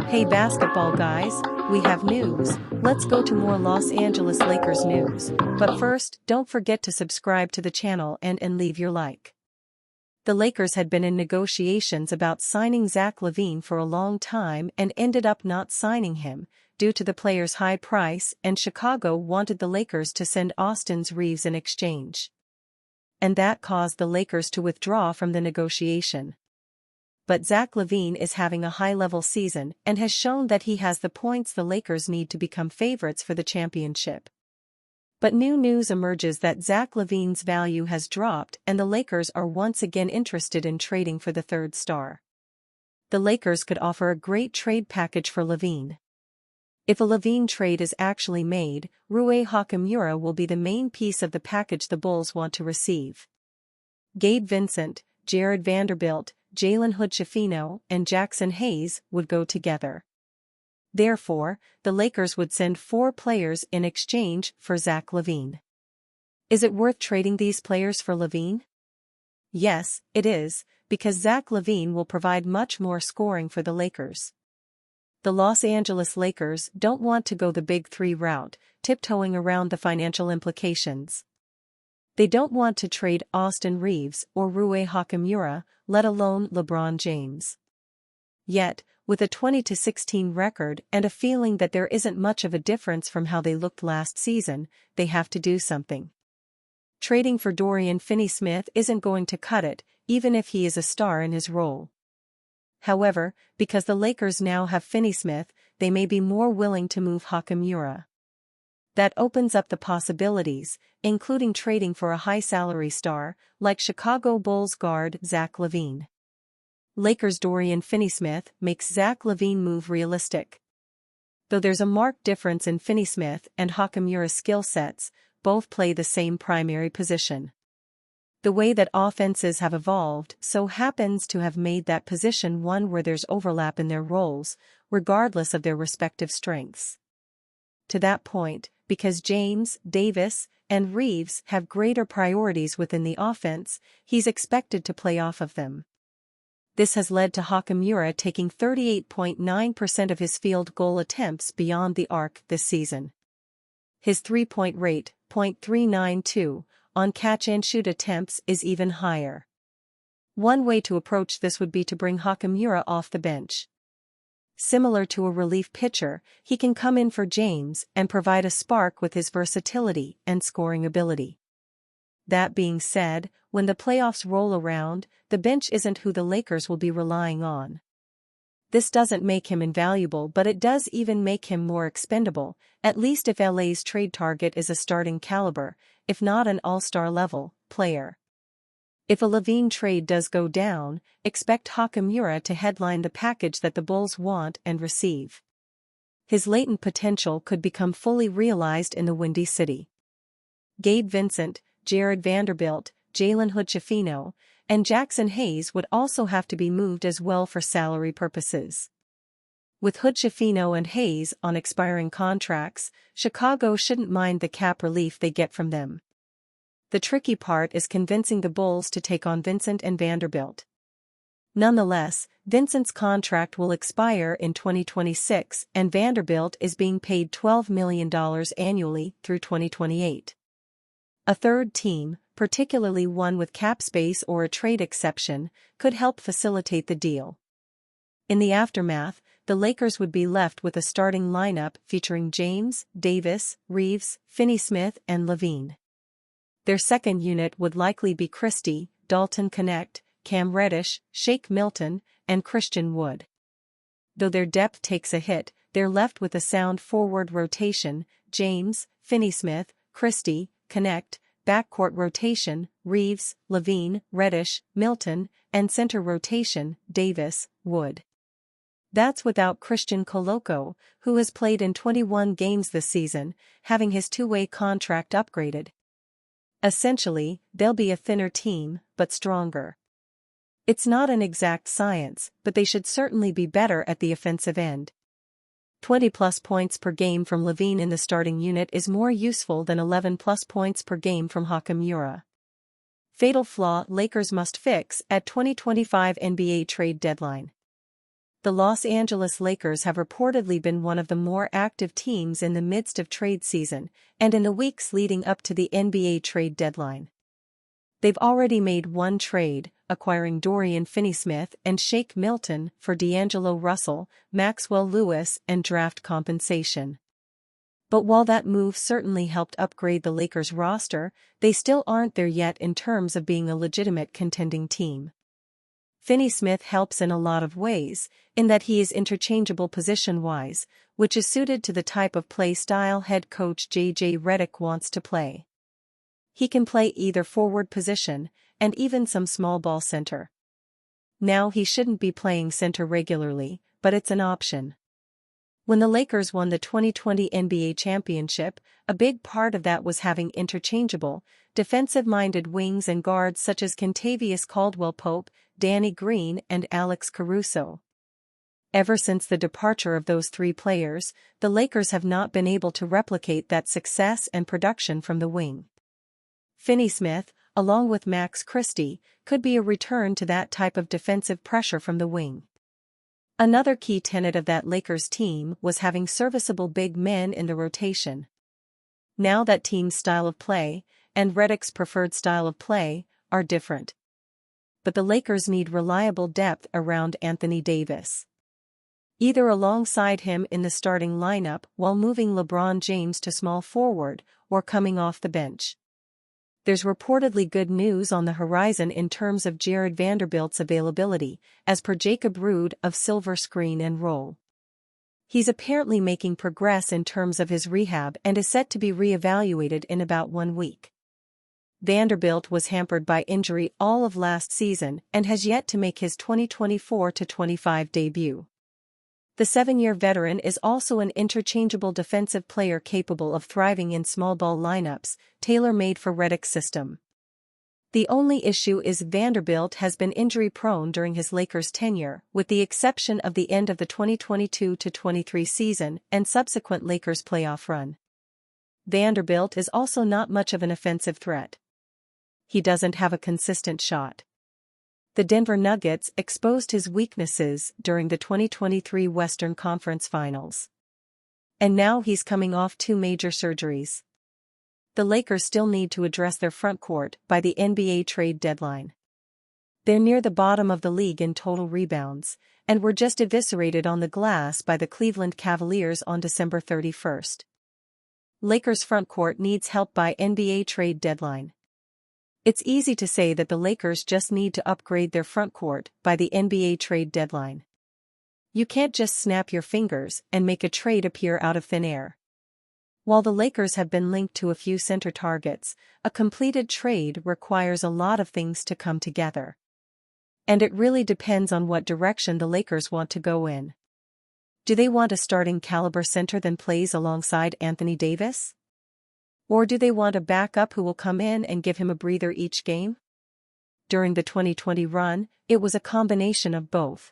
Hey basketball guys, we have news. Let's go to more Los Angeles Lakers news. But first, don't forget to subscribe to the channel and leave your like. The Lakers had been in negotiations about signing Zach LaVine for a long time and ended up not signing him, due to the player's high price, and Chicago wanted the Lakers to send Austin Reaves in exchange. And that caused the Lakers to withdraw from the negotiation. But Zach LaVine is having a high-level season and has shown that he has the points the Lakers need to become favorites for the championship. But new news emerges that Zach LaVine's value has dropped and the Lakers are once again interested in trading for the third star. The Lakers could offer a great trade package for LaVine. If a LaVine trade is actually made, Rui Hachimura will be the main piece of the package the Bulls want to receive. Gabe Vincent, Jared Vanderbilt, Jalen Hood-Schifino, and Jackson Hayes would go together. Therefore, the Lakers would send 4 players in exchange for Zach LaVine. Is it worth trading these players for LaVine? Yes, it is, because Zach LaVine will provide much more scoring for the Lakers. The Los Angeles Lakers don't want to go the Big Three route, tiptoeing around the financial implications. They don't want to trade Austin Reaves or Rui Hachimura, let alone LeBron James. Yet, with a 20-16 record and a feeling that there isn't much of a difference from how they looked last season, they have to do something. Trading for Dorian Finney-Smith isn't going to cut it, even if he is a star in his role. However, because the Lakers now have Finney-Smith, they may be more willing to move Hachimura. That opens up the possibilities, including trading for a high-salary star, like Chicago Bulls guard Zach LaVine. Lakers' Dorian Finney-Smith makes Zach LaVine move realistic. Though there's a marked difference in Finney-Smith and Hachimura's skill sets, both play the same primary position. The way that offenses have evolved so happens to have made that position one where there's overlap in their roles, regardless of their respective strengths. To that point, because James, Davis, and Reaves have greater priorities within the offense, he's expected to play off of them. This has led to Hachimura taking 38.9% of his field goal attempts beyond the arc this season. His three-point rate, .392, on catch-and-shoot attempts is even higher. One way to approach this would be to bring Hachimura off the bench. Similar to a relief pitcher, he can come in for James and provide a spark with his versatility and scoring ability. That being said, when the playoffs roll around, the bench isn't who the Lakers will be relying on. This doesn't make him invaluable, but it does even make him more expendable, at least if LA's trade target is a starting caliber, if not an all-star level, player. If a LaVine trade does go down, expect Hachimura to headline the package that the Bulls want and receive. His latent potential could become fully realized in the Windy City. Gabe Vincent, Jared Vanderbilt, Jalen Hood-Schifino, and Jackson Hayes would also have to be moved as well for salary purposes. With Hood-Schifino and Hayes on expiring contracts, Chicago shouldn't mind the cap relief they get from them. The tricky part is convincing the Bulls to take on Vincent and Vanderbilt. Nonetheless, Vincent's contract will expire in 2026 and Vanderbilt is being paid $12 million annually through 2028. A third team, particularly one with cap space or a trade exception, could help facilitate the deal. In the aftermath, the Lakers would be left with a starting lineup featuring James, Davis, Reaves, Finney-Smith, and LaVine. Their second unit would likely be Christie, Dalton Knecht, Cam Reddish, Shake Milton, and Christian Wood. Though their depth takes a hit, they're left with a sound forward rotation: James, Finney-Smith, Christie, Knecht, backcourt rotation, Reaves, LaVine, Reddish, Milton, and center rotation, Davis, Wood. That's without Christian Koloko, who has played in 21 games this season, having his two-way contract upgraded. Essentially, they'll be a thinner team, but stronger. It's not an exact science, but they should certainly be better at the offensive end. 20-plus points per game from LaVine in the starting unit is more useful than 11-plus points per game from Hachimura. Fatal flaw Lakers must fix at 2025 NBA trade deadline. the Los Angeles Lakers have reportedly been one of the more active teams in the midst of trade season and in the weeks leading up to the NBA trade deadline. They've already made one trade, acquiring Dorian Finney-Smith and Shake Milton for D'Angelo Russell, Maxwell Lewis, and draft compensation. But while that move certainly helped upgrade the Lakers roster, they still aren't there yet in terms of being a legitimate contending team. Finney-Smith helps in a lot of ways, in that he is interchangeable position-wise, which is suited to the type of play style head coach J.J. Redick wants to play. He can play either forward position, and even some small ball center. Now he shouldn't be playing center regularly, but it's an option. When the Lakers won the 2020 NBA championship, a big part of that was having interchangeable, defensive-minded wings and guards such as Kentavious Caldwell-Pope, Danny Green, and Alex Caruso. Ever since the departure of those three players, the Lakers have not been able to replicate that success and production from the wing. Finney-Smith, along with Max Christie, could be a return to that type of defensive pressure from the wing. Another key tenet of that Lakers team was having serviceable big men in the rotation. Now that team's style of play, and Redick's preferred style of play, are different. But the Lakers need reliable depth around Anthony Davis. Either alongside him in the starting lineup while moving LeBron James to small forward, or coming off the bench. There's reportedly good news on the horizon in terms of Jared Vanderbilt's availability, as per Jacob Rude of Silver Screen and Roll. He's apparently making progress in terms of his rehab and is set to be re-evaluated in about 1 week. Vanderbilt was hampered by injury all of last season and has yet to make his 2024-25 debut. The 7-year veteran is also an interchangeable defensive player capable of thriving in small ball lineups, tailor-made for Redick's system. The only issue is Vanderbilt has been injury-prone during his Lakers tenure, with the exception of the end of the 2022-23 season and subsequent Lakers playoff run. Vanderbilt is also not much of an offensive threat. He doesn't have a consistent shot. The Denver Nuggets exposed his weaknesses during the 2023 Western Conference Finals. And now he's coming off 2 major surgeries. The Lakers still need to address their frontcourt by the NBA trade deadline. They're near the bottom of the league in total rebounds, and were just eviscerated on the glass by the Cleveland Cavaliers on December 31st. Lakers frontcourt needs help by NBA trade deadline. It's easy to say that the Lakers just need to upgrade their frontcourt by the NBA trade deadline. You can't just snap your fingers and make a trade appear out of thin air. While the Lakers have been linked to a few center targets, a completed trade requires a lot of things to come together. And it really depends on what direction the Lakers want to go in. Do they want a starting caliber center that plays alongside Anthony Davis? Or do they want a backup who will come in and give him a breather each game? During the 2020 run, it was a combination of both.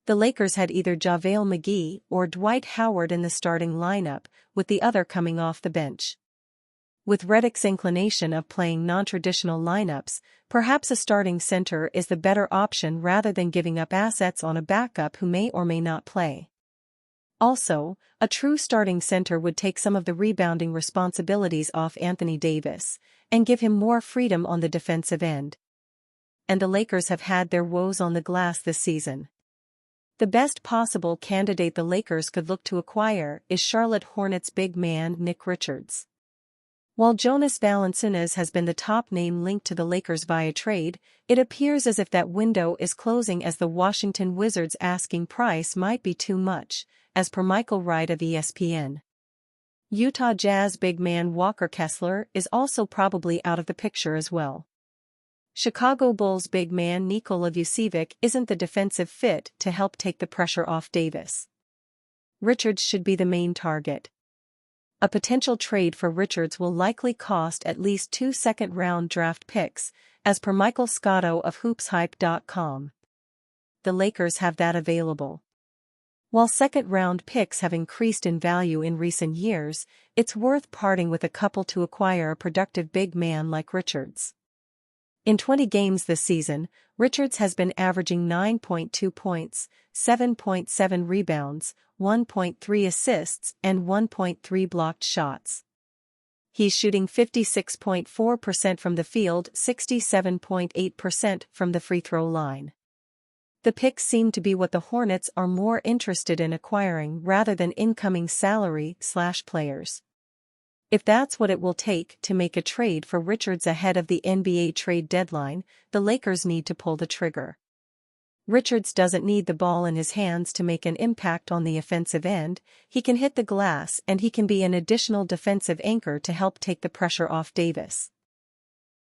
The Lakers had either JaVale McGee or Dwight Howard in the starting lineup, with the other coming off the bench. With Redick's inclination of playing non-traditional lineups, perhaps a starting center is the better option rather than giving up assets on a backup who may or may not play. Also, a true starting center would take some of the rebounding responsibilities off Anthony Davis, and give him more freedom on the defensive end. And the Lakers have had their woes on the glass this season. The best possible candidate the Lakers could look to acquire is Charlotte Hornets big man Nick Richards. While Jonas Valanciunas has been the top name linked to the Lakers via trade, it appears as if that window is closing as the Washington Wizards' asking price might be too much, as per Michael Wright of ESPN. Utah Jazz big man Walker Kessler is also probably out of the picture as well. Chicago Bulls big man Nikola Vucevic isn't the defensive fit to help take the pressure off Davis. Richards should be the main target. A potential trade for Richards will likely cost at least 2 second-round draft picks, as per Michael Scotto of HoopsHype.com. The Lakers have that available. While second-round picks have increased in value in recent years, it's worth parting with a couple to acquire a productive big man like Richards. In 20 games this season, Richards has been averaging 9.2 points, 7.7 rebounds, 1.3 assists and 1.3 blocked shots. He's shooting 56.4% from the field, 67.8% from the free throw line. The picks seem to be what the Hornets are more interested in acquiring rather than incoming salary/players. If that's what it will take to make a trade for Richards ahead of the NBA trade deadline, the Lakers need to pull the trigger. Richards doesn't need the ball in his hands to make an impact on the offensive end. He can hit the glass and he can be an additional defensive anchor to help take the pressure off Davis.